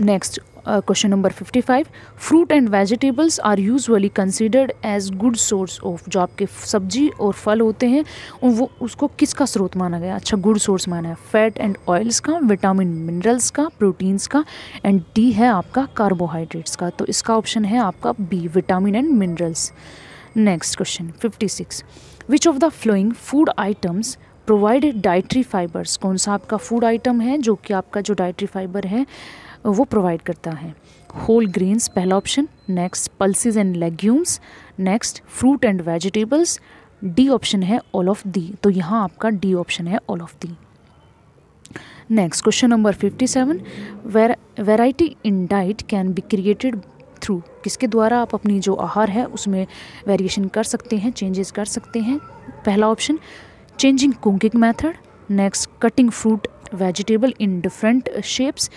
Next question number 55, fruit and vegetables are usually considered as good source of, जो आपके सब्जी और फल होते हैं वो उसको किसका स्रोत माना गया? अच्छा, गुड सोर्स माना है। फैट एंड ऑयल्स का, विटामिन मिनरल्स का, प्रोटीन्स का एंड डी है आपका कार्बोहाइड्रेट्स का। तो इसका ऑप्शन है आपका B, vitamin and minerals. Next question 56, which of the following food items provide dietary fibres? कौन सा आपका फूड आइटम है जो कि आपका जो डाइटरी फाइबर है वो प्रोवाइड करता है? होल ग्रेन्स पहला option, next pulses and legumes, next fruit and vegetables, D option है ऑल ऑफ दी। तो यहाँ आपका डी ऑप्शन है all of the. Next question number 57, variety in diet can be created through, किसके द्वारा आप अपनी जो आहार है उसमें वेरिएशन कर सकते हैं, चेंजेस कर सकते हैं? पहला option, changing cooking method, next cutting fruit vegetable in different shapes,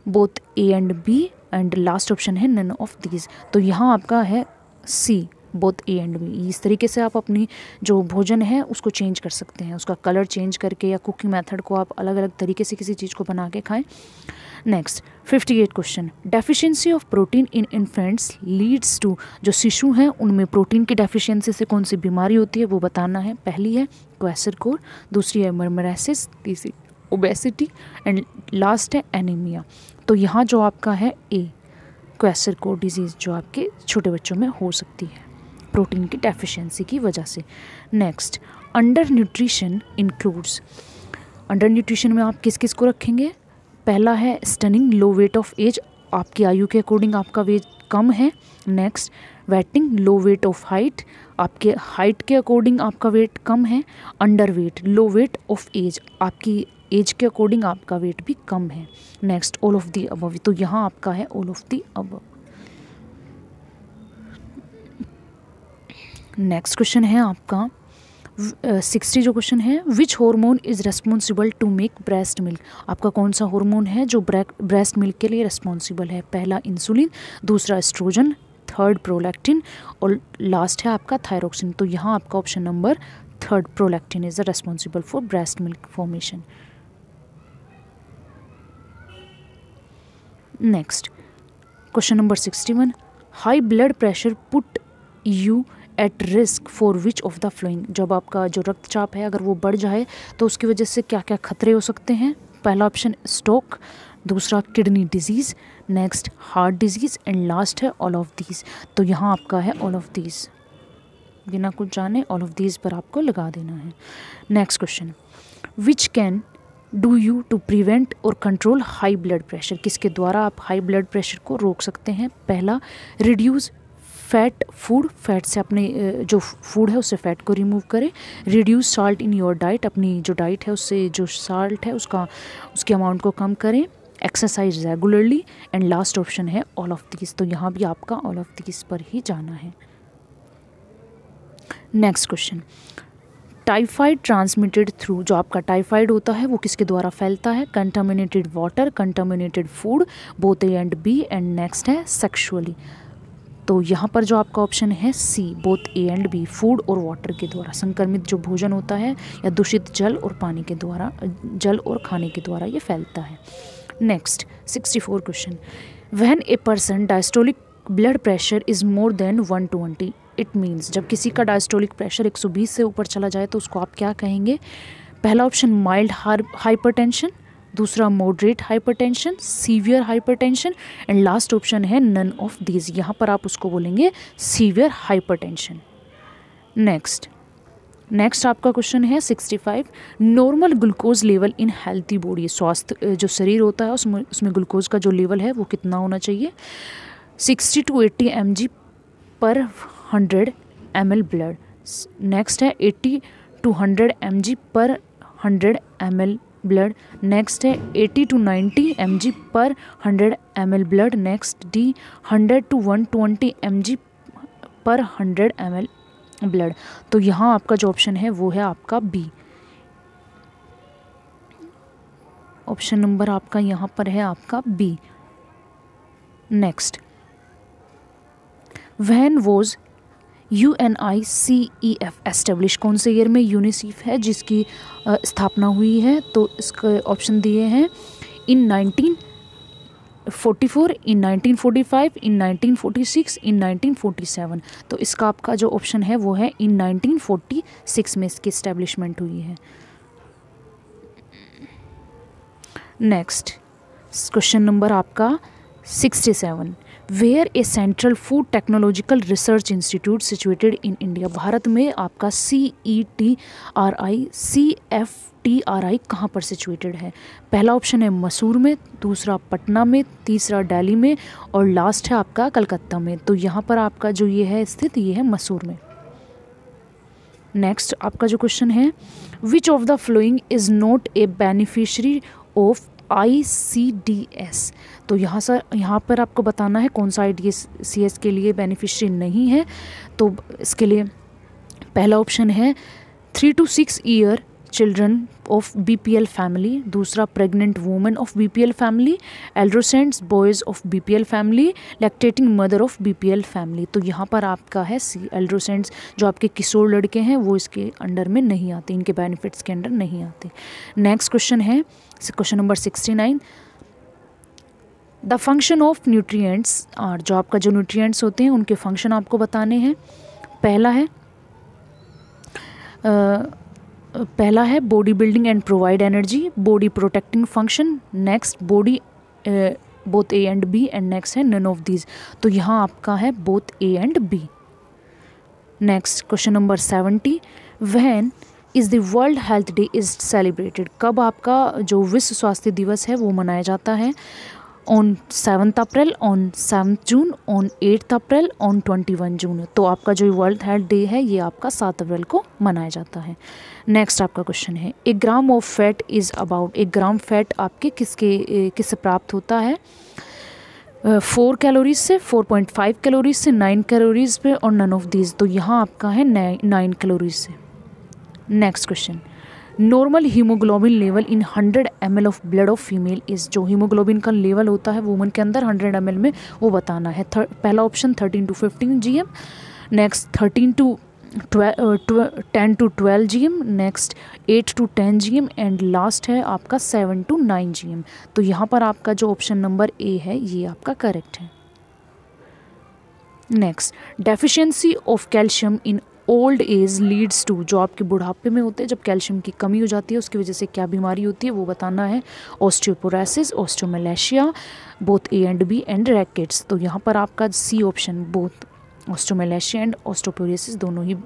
both A and B and last option है नन ऑफ दीज। तो यहाँ आपका है C, both A and B. इस तरीके से आप अपनी जो भोजन है उसको चेंज कर सकते हैं, उसका कलर चेंज करके या कुकिंग मेथड को आप अलग अलग तरीके से किसी चीज़ को बना के खाएं। Next 58 question, deficiency of protein in infants leads to, जो शिशु हैं उनमें प्रोटीन की डेफिशिएंसी से कौन सी बीमारी होती है वो बताना है। पहली है क्वेसरकोर, दूसरी है मर्मराइसिस, तीसरी ओबेसिटी एंड लास्ट है एनीमिया। तो यहाँ जो आपका है ए, क्वेसरकोर डिजीज़ जो आपके छोटे बच्चों में हो सकती है प्रोटीन की डेफिशिएंसी की वजह से। Next, undernutrition includes, undernutrition में आप किस किस को रखेंगे? पहला है stunting low weight of age, आपकी आयु के अकॉर्डिंग आपका वेट कम है। Next, wasting low weight of height, आपके हाइट के अकॉर्डिंग आपका वेट कम है। Underweight, low weight of age, आपकी एज के अकॉर्डिंग आपका वेट भी कम है। Next, all of the above, तो यहाँ आपका है all of the above. Next question है आपका 60 जो क्वेश्चन है, which hormone is responsible to make breast milk? आपका कौन सा हार्मोन है जो ब्रेस्ट मिल्क के लिए रेस्पॉन्सिबल है? पहला इंसुलिन, दूसरा एस्ट्रोजन, थर्ड प्रोलैक्टिन और लास्ट है आपका थायरोक्सिन। तो यहाँ आपका option number third, prolactin is the responsible for breast milk formation. Next question number 61, high blood pressure put you at risk for which of the flowing? जब आपका जो रक्तचाप है अगर वो बढ़ जाए तो उसकी वजह से क्या क्या खतरे हो सकते हैं? पहला ऑप्शन स्ट्रोक, दूसरा kidney disease, next heart disease and last है ऑल ऑफ दीज। तो यहाँ आपका है ऑल ऑफ दीज, बिना कुछ जाने ऑल ऑफ दीज पर आपको लगा देना है। Next question, which can do you to prevent और कंट्रोल हाई ब्लड प्रेशर? किसके द्वारा आप हाई ब्लड प्रेशर को रोक सकते हैं? पहला, रिड्यूस फैट फूड, फैट से अपने जो फूड है उससे फैट को रिमूव करें। Reduce salt in your diet, अपनी जो डाइट है उससे जो साल्ट है उसके अमाउंट को कम करें। Exercise regularly and last option है ऑल ऑफ दीज। तो यहाँ भी आपका ऑल ऑफ दीज पर ही जाना है। Next question, typhoid transmitted through, जो आपका टाइफाइड होता है वो किसके द्वारा फैलता है? Contaminated water, contaminated food, both A and B and next है सेक्सुअली। तो यहाँ पर जो आपका ऑप्शन है C, both A and B, food और वाटर के द्वारा संक्रमित जो भोजन होता है या दूषित जल और पानी के द्वारा, जल और खाने के द्वारा ये फैलता है। Next 64 question, when a person diastolic blood pressure is more than 120 it means, जब किसी का डायस्टोलिक प्रेशर 120 से ऊपर चला जाए तो उसको आप क्या कहेंगे? पहला ऑप्शन माइल्ड हाइपरटेंशन, दूसरा moderate hypertension, severe hypertension and last option है नन ऑफ दीज। यहाँ पर आप उसको बोलेंगे सीवियर हाइपरटेंशन। नेक्स्ट आपका क्वेश्चन है 65, normal glucose level in healthy body, स्वास्थ्य जो शरीर होता है उसमें ग्लूकोज का जो लेवल है वो कितना होना चाहिए? 60 to 80 mg पर 100 ml ब्लड। नेक्स्ट है 80 to 100 mg पर 100 ml ब्लड। नेक्स्ट है 80 to 90 mg पर 100 ml blood. Next D 100 to 120 mg पर 100 ml ब्लड। तो यहाँ आपका जो ऑप्शन है वो है आपका बी, ऑप्शन नंबर आपका यहाँ पर है आपका B. Next, when was UNICEF establish, कौन से ईयर में यूनिसेफ है जिसकी स्थापना हुई है? तो इसके ऑप्शन दिए हैं इन 1944, इन 1945, इन 1946, इन 1947। तो इसका आपका जो ऑप्शन है वो है इन 1946 में इसकी इस्टेब्लिशमेंट हुई है। नेक्स्ट क्वेश्चन नंबर आपका 67, where a central food technological research institute situated in India, Bharat में आपका CETRI कहाँ पर सिचुएटेड है? पहला ऑप्शन है मसूर में, दूसरा पटना में, तीसरा दिल्ली में और लास्ट है आपका कलकत्ता में। तो यहाँ पर आपका जो ये है स्थित, ये है मसूर में। नेक्स्ट आपका जो क्वेश्चन है, which of the following is not a beneficiary of ICDS, तो यहाँ पर आपको बताना है कौन सा ICDS के लिए बेनिफिशियरी नहीं है। तो इसके लिए पहला ऑप्शन है 3 to 6 year children of BPL family, दूसरा pregnant women of BPL family, adolescents boys of BPL family, lactating mother of BPL family. तो यहाँ पर आपका है सी, एल्डोसेंट्स जो आपके किशोर लड़के हैं वो इसके अंडर में नहीं आते, इनके बेनिफिट्स के अंडर नहीं आते। नेक्स्ट क्वेश्चन है question number 69, the function of nutrients और जो आपका जो न्यूट्रिएंट्स होते हैं उनके फंक्शन आपको बताने हैं। पहला है body building and provide energy, body protecting function, next body both A and B and next है नन ऑफ दीज। तो यहाँ आपका है both A and B. Next question number 70, when is the world health day is celebrated, कब आपका जो विश्व स्वास्थ्य दिवस है वो मनाया जाता है? On 7 April, on 7 June, on 8 April, on 21 जून। तो आपका जो वर्ल्ड हेल्थ डे है ये आपका 7 अप्रैल को मनाया जाता है। नेक्स्ट आपका क्वेश्चन है, a gram of fat is about, एक ग्राम फैट आपके किससे प्राप्त होता है? 4 कैलोरीज से, 4.5 कैलोरीज से, 9 कैलोरीज पे और नन ऑफ दीज। तो यहाँ आपका है 9 कैलोरीज से। Next question, normal haemoglobin level in 100 ml of blood of female is, जो हीमोग्लोबिन का लेवल होता है वुमन के अंदर 100 ml में वो बताना है। पहला option 13 to 15 GM, next 10 to 12 GM, next 8 to 10 GM and last है आपका 7 to 9 GM। तो यहाँ पर आपका जो ऑप्शन नंबर ए है ये आपका करेक्ट है। Next, deficiency of calcium in old age leads to, जो आपके बुढ़ापे में होते हैं जब कैल्शियम की कमी हो जाती है उसकी वजह से क्या बीमारी होती है वो बताना है। Osteoporosis, osteomalacia, both A and B and rickets. तो यहाँ पर आपका C option, both osteomalacia and osteoporosis दोनों ही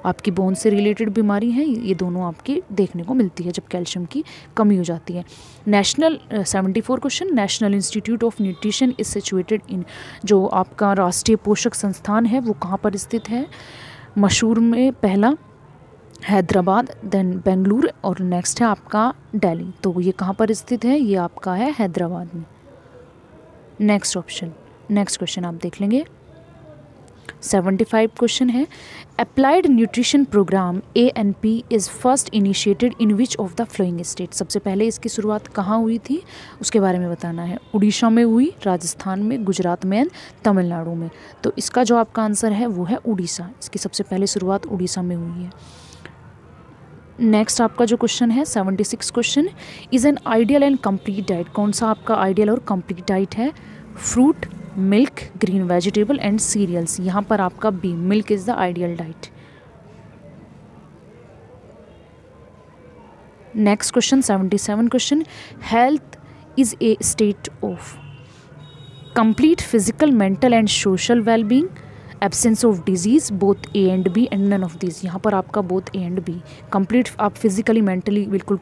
आपकी बोन से रिलेटेड बीमारी हैं, ये दोनों आपकी देखने को मिलती है जब कैल्शियम की कमी हो जाती है। National 74 question, national institute of nutrition is situated in, जो आपका राष्ट्रीय पोषक संस्थान है वो कहाँ पर स्थित है? मशहूर में पहला, हैदराबाद, देन बेंगलुरु और नेक्स्ट है आपका दिल्ली। तो ये कहाँ पर स्थित है? ये आपका है हैदराबाद में। नेक्स्ट क्वेश्चन आप देख लेंगे 75 क्वेश्चन है, applied nutrition programme ANP is first initiated in which of the following state. सबसे पहले इसकी शुरुआत कहाँ हुई थी उसके बारे में बताना है। उड़ीसा में हुई, राजस्थान में, गुजरात में एंड तमिलनाडु में। तो इसका जो आपका आंसर है वो है उड़ीसा। इसकी सबसे पहले शुरुआत उड़ीसा में हुई है। नेक्स्ट आपका जो क्वेश्चन है 76 question, is an ideal and complete diet. कौन सा आपका आइडियल और कंप्लीट डाइट है? Fruit, milk, green vegetable and cereals. यहाँ पर आपका B, milk is the ideal diet. Next question 77 question, health is a state of complete physical, mental and social wellbeing, absence of disease, both A and B and none of this. यहाँ पर आपका both A and B. Complete आप फिजिकली मेंटली बिल्कुल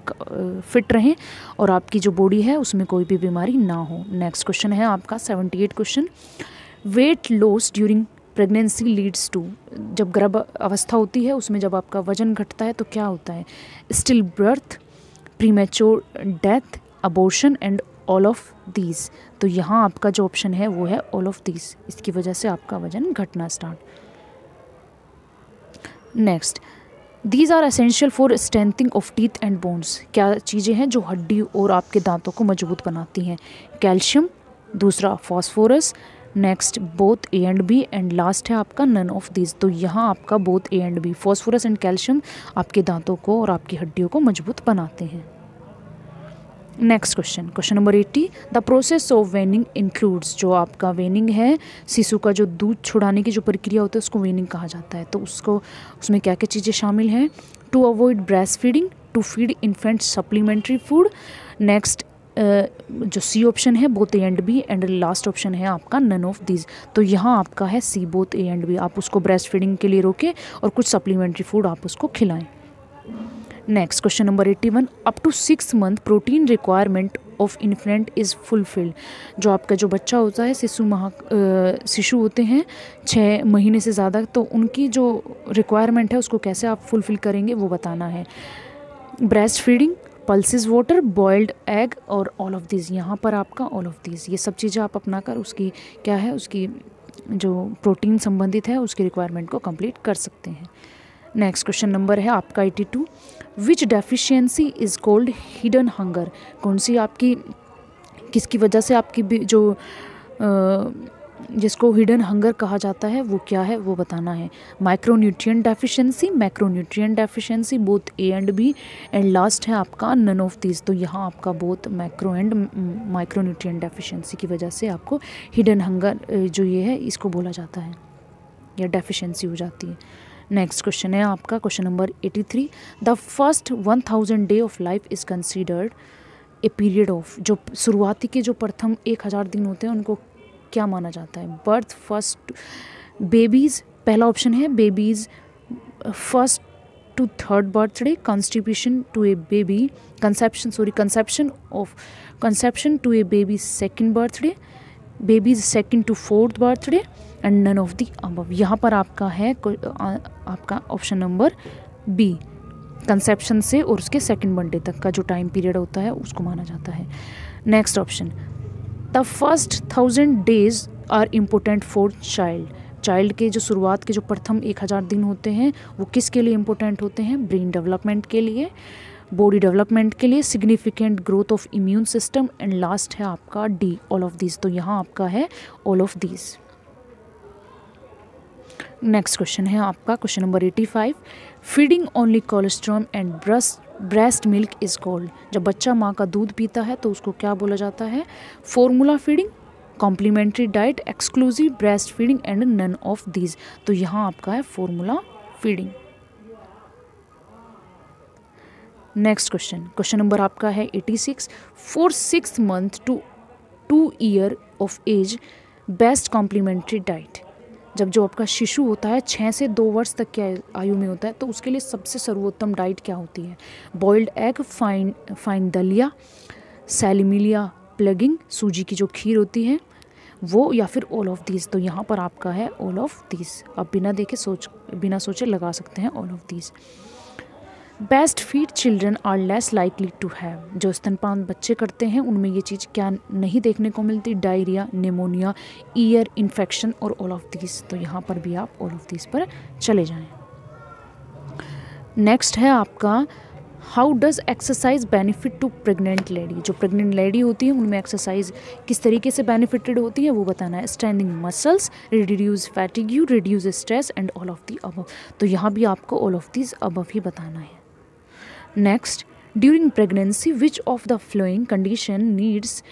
फिट रहें और आपकी जो बॉडी है उसमें कोई भी बीमारी ना हो। नेक्स्ट क्वेश्चन है आपका 78 question, weight loss during pregnancy leads to. जब गर्भ अवस्था होती है उसमें जब आपका वजन घटता है तो क्या होता है? Still birth, premature death, abortion and all of these. तो यहाँ आपका जो ऑप्शन है वो है ऑल ऑफ दीज। इसकी वजह से आपका वजन घटना start. Next, these are essential for strengthening of teeth and bones. क्या चीज़ें हैं जो हड्डी और आपके दांतों को मजबूत बनाती हैं? कैल्शियम, दूसरा phosphorus, next both A and B and last है आपका नन ऑफ दीज। तो यहाँ आपका both A and B, phosphorus and calcium आपके दांतों को और आपकी हड्डियों को मजबूत बनाते हैं। Next question, question number 80, the process of वेनिंग includes. जो आपका वेनिंग है, शिशु का जो दूध छुड़ाने की जो प्रक्रिया होती है उसको वेनिंग कहा जाता है। तो उसमें क्या क्या चीज़ें शामिल हैं? To avoid breast feeding, to feed infant supplementary food. Next जो सी ऑप्शन है both A and B and last option है आपका नन ऑफ दीज। तो यहाँ आपका है C, both A and B. आप उसको ब्रेस्ट फीडिंग के लिए रोकें और कुछ सप्लीमेंट्री फूड आप उसको खिलाएं। Next question number 81, up to 6 month protein requirement of infant is fulfilled. जो आपका जो बच्चा होता है, शिशु होते हैं 6 महीने से ज़्यादा, तो उनकी जो रिक्वायरमेंट है उसको कैसे आप फुलफिल करेंगे वो बताना है। Breast feeding, pulses water, boiled egg और ऑल ऑफ दिस। यहाँ पर आपका ऑल ऑफ दिस, ये सब चीज़ें आप अपना कर उसकी क्या है, उसकी जो प्रोटीन संबंधित है उसकी रिक्वायरमेंट को कंप्लीट कर सकते हैं। नेक्स्ट क्वेश्चन नंबर है आपका 82, which deficiency is called hidden hunger. कौन सी आपकी, किसकी वजह से आपकी जो जिसको हिडन हंगर कहा जाता है वो क्या है वो बताना है। Micronutrient deficiency, macronutrient deficiency, both A and B and last है आपका नन ऑफ दिस। तो यहाँ आपका both macro and micronutrient deficiency की वजह से आपको हिडन हंगर जो ये है इसको बोला जाता है या डेफिशिएंसी हो जाती है। नेक्स्ट क्वेश्चन है आपका question number 83, the first 1000 day of life is considered a period of. जो शुरुआती के जो प्रथम 1000 दिन होते हैं उनको क्या माना जाता है? बर्थ फर्स्ट बेबीज़, पहला ऑप्शन है baby's first to third birthday, constitution to a baby, conception to a baby second birthday, baby's second to fourth birthday and none of the above. यहाँ पर आपका है आपका ऑप्शन नंबर बी, कंसेप्शन से और उसके सेकेंड बर्थडे तक का जो टाइम पीरियड होता है उसको माना जाता है। Next option, the first 1000 days are important for child के जो शुरुआत के जो प्रथम 1000 दिन होते हैं वो किसके लिए इम्पोर्टेंट होते हैं? ब्रेन डेवलपमेंट के लिए, बॉडी डेवलपमेंट के लिए, significant growth of immune system and last है आपका डी, ऑल ऑफ दिस। तो यहाँ आपका है all of this. Next question है आपका question number 85, feeding only cholesterol and breast milk is called. जब बच्चा माँ का दूध पीता है तो उसको क्या बोला जाता है? Formula feeding, complementary diet, exclusive breast feeding and none of these. तो यहाँ आपका है formula feeding. Next question number आपका है 86, for 6 month to 2 year of age best complementary diet. जब जो आपका शिशु होता है 6 से 2 वर्ष तक की आयु में होता है तो उसके लिए सबसे सर्वोत्तम डाइट क्या होती है? बॉइल्ड एग, फाइन दलिया, सैलिमिलिया प्लगिंग, सूजी की जो खीर होती है वो, या फिर ऑल ऑफ दीज। तो यहाँ पर आपका है ऑल ऑफ दीज। आप बिना सोचे लगा सकते हैं all of these. Best feed children are less likely to have, जो स्तनपान बच्चे करते हैं उनमें ये चीज़ क्या नहीं देखने को मिलती, डायरिया, निमोनिया, ईयर इन्फेक्शन और ऑल ऑफ दिस। तो यहाँ पर भी आप ऑल ऑफ दिस पर चले जाएं। नेक्स्ट है आपका how does exercise benefit to pregnant lady, जो प्रेग्नेंट लेडी होती है उनमें एक्सरसाइज किस तरीके से बेनिफिटेड होती है वो बताना है। Strengthening muscles, reduce fatigue, reduce stress and all of the above. तो यहाँ भी आपको ऑल ऑफ दिस अबव ही बताना है। Next, during pregnancy which of the following condition needs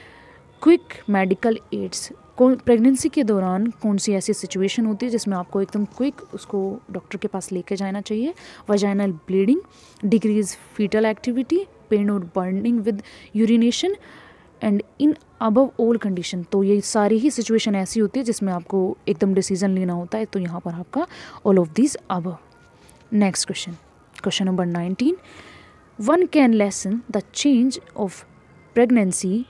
quick medical aids, pregnancy के दौरान कौन सी ऐसी सिचुएशन होती है जिसमें आपको एकदम क्विक उसको डॉक्टर के पास लेके जाना चाहिए। Vaginal bleeding, decrease foetal activity, pain और burning with urination and in above all condition. तो ये सारी ही सिचुएशन ऐसी होती है जिसमें आपको एकदम डिसीजन लेना होता है, तो यहाँ पर आपका all of this above. Next question, question number 19, one can lesson the change of pregnancy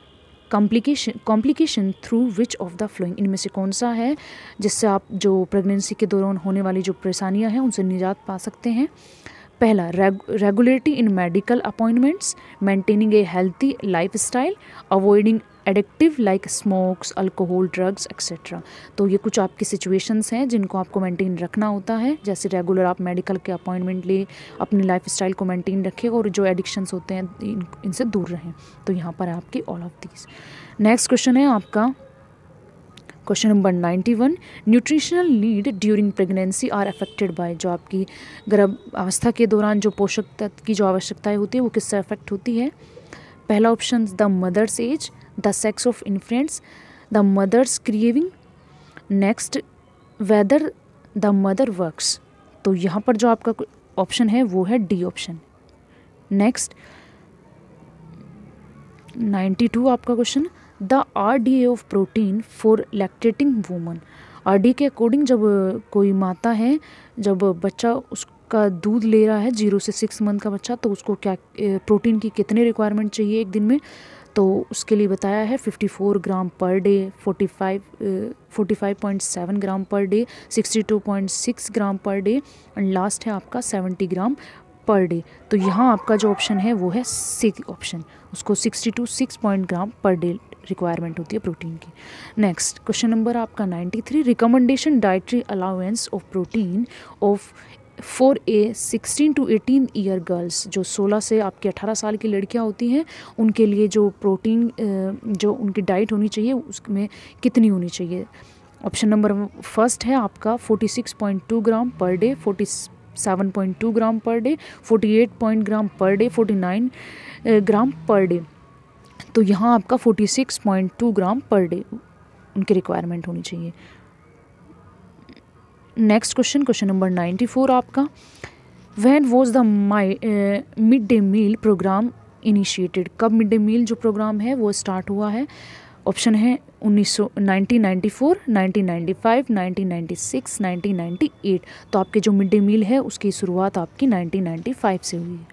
complication through which of the flowing, इनमें से कौन सा है जिससे आप जो प्रेगनेंसी के दौरान होने वाली जो परेशानियां हैं उनसे निजात पा सकते हैं। पहला, रेगुलरिटी इन मेडिकल अपॉइंटमेंट्स, मेंटेनिंग ए healthy life style, avoiding addictive like smokes, alcohol, drugs etcetera. तो ये कुछ आपकी सिचुएशंस हैं जिनको आपको मेंटेन रखना होता है, जैसे रेगुलर आप मेडिकल के अपॉइंटमेंट ले, अपनी लाइफ स्टाइल को मेंटेन रखें और जो एडिक्शंस होते हैं इनसे दूर रहें। तो यहाँ पर आपकी all of these. Next question है आपका question number 91, nutritional need during pregnancy are affected by, जो आपकी गर्भावस्था के दौरान जो पोषक तत्व की जो आवश्यकताएं होती है वो किससे अफेक्ट होती है। पहला option, the mother's age, the sex of infants, the mother's craving, next whether the mother works. तो यहाँ पर जो आपका ऑप्शन है वो है डी ऑप्शन। नेक्स्ट 92 आपका question, the RDA of protein for lactating woman, RDA के अकॉर्डिंग जब कोई माता है, जब बच्चा उसका दूध ले रहा है 0 से 6 मंथ का बच्चा, तो उसको क्या प्रोटीन की कितने रिक्वायरमेंट चाहिए एक दिन में, तो उसके लिए बताया है 54 ग्राम per day, 45.7 gram per day, 62.6 gram per day and last है आपका 70 ग्राम पर डे। तो यहाँ आपका जो ऑप्शन है वो है सी ऑप्शन, उसको 6 ग्राम पर डे रिक्वायरमेंट होती है प्रोटीन की। नेक्स्ट क्वेश्चन नंबर आपका 93, recommendation dietary allowance of protein of for a 16 to 18 year girls, जो 16 से आपकी 18 साल की लड़कियां होती हैं उनके लिए जो प्रोटीन जो उनकी डाइट होनी चाहिए उसमें कितनी होनी चाहिए। ऑप्शन नंबर फर्स्ट है आपका 46.2 ग्राम पर डे, 47.2 ग्राम पर डे, 48 ग्राम पर डे, 49 ग्राम पर डे। तो यहाँ आपका 46.2 ग्राम पर डे उनकी रिक्वायरमेंट होनी चाहिए। नेक्स्ट क्वेश्चन, क्वेश्चन नंबर 94 आपका, when was the mid day meal programme initiated, कब मिड डे मील जो प्रोग्राम है वो स्टार्ट हुआ है। ऑप्शन है 1994, 1995, 1996, 1998। तो आपके जो मिड डे मील है उसकी शुरुआत आपकी 1995 से हुई है।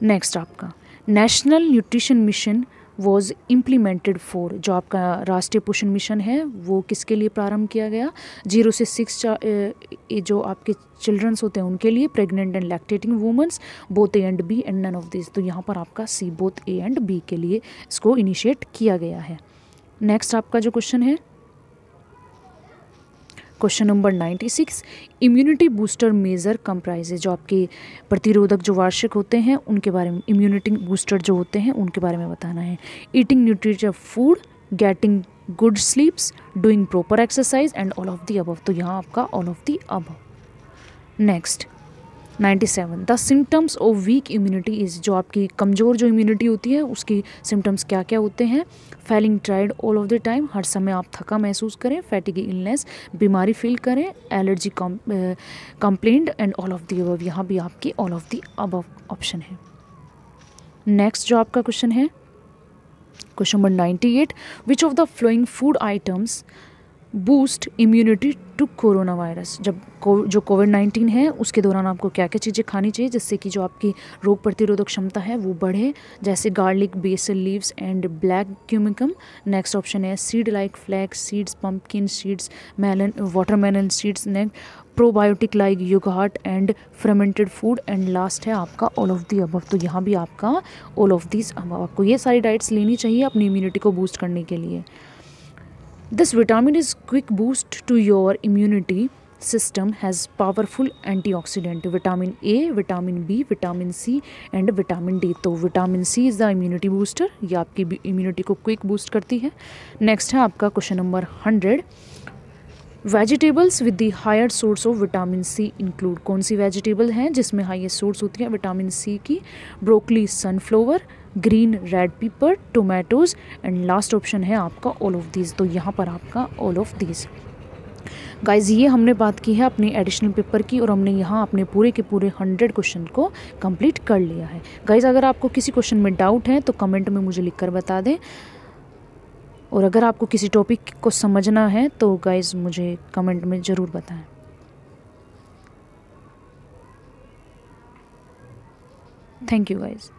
नेक्स्ट आपका national nutrition mission was implemented for, जो आपका राष्ट्रीय पोषण मिशन है वो किसके लिए प्रारंभ किया गया। 0 से 6 जो आपके चिल्ड्रंस होते हैं उनके लिए, pregnant and lactating womens, both A and B and none of this. तो यहाँ पर आपका C, both A and B के लिए इसको इनिशिएट किया गया है। नेक्स्ट आपका जो क्वेश्चन है question number 96, immunity booster measure comprises, जो आपके प्रतिरोधक जो वार्षिक होते हैं उनके बारे में, इम्यूनिटी बूस्टर जो होते हैं उनके बारे में बताना है। Eating nutritive food, getting good sleeps, doing proper exercise and all of the above. तो यहाँ आपका all of the above. Next 97, the symptoms of weak immunity is, जो आपकी कमज़ोर जो इम्यूनिटी होती है उसकी सिम्टम्स क्या क्या होते हैं। Feeling tired all of the time, हर समय आप थका महसूस करें, फैटिगी इलनेस, बीमारी फील करें, allergy complaint and all of the above. यहाँ भी आपकी all of the above option है। नेक्स्ट जो आपका क्वेश्चन है question number 98, which of the following food items boost immunity to corona virus. जब जो कोविड-19 है उसके दौरान आपको क्या क्या चीज़ें खानी चाहिए जिससे कि जो आपकी रोग प्रतिरोधक क्षमता है वो बढ़े, जैसे garlic, basil leaves and black cumin. Next option है seed like flax seeds, pumpkin seeds, melon, watermelon seeds. Next probiotic like yogurt and fermented food. And last है आपका ऑल ऑफ दी अबव। तो यहाँ भी आपका ऑल ऑफ दिस अबव। आपको ये सारी डाइट्स लेनी चाहिए अपनी इम्यूनिटी को बूस्ट करने के लिए। This vitamin is quick boost to your immunity system, has powerful antioxidant vitamin A, vitamin B, vitamin C and vitamin D। तो vitamin C is the immunity booster, ये आपकी immunity को quick boost करती है। नेक्स्ट है आपका question number 100। Vegetables with the higher source of vitamin C include. कौन सी वेजिटेबल हैं जिसमें हाईएस्ट सोर्स होती है विटामिन सी की? Broccoli, sunflower, green red pepper, tomatoes and last option है आपका ऑल ऑफ दीज। तो यहाँ पर आपका ऑल ऑफ दीज। गाइज ये हमने बात की है अपने एडिशनल पेपर की और हमने यहाँ अपने पूरे के पूरे 100 क्वेश्चन को कंप्लीट कर लिया है। गाइज अगर आपको किसी क्वेश्चन में डाउट है तो कमेंट में मुझे लिखकर बता दें, और अगर आपको किसी टॉपिक को समझना है तो गाइज मुझे कमेंट में ज़रूर बताएं। Thank you guys.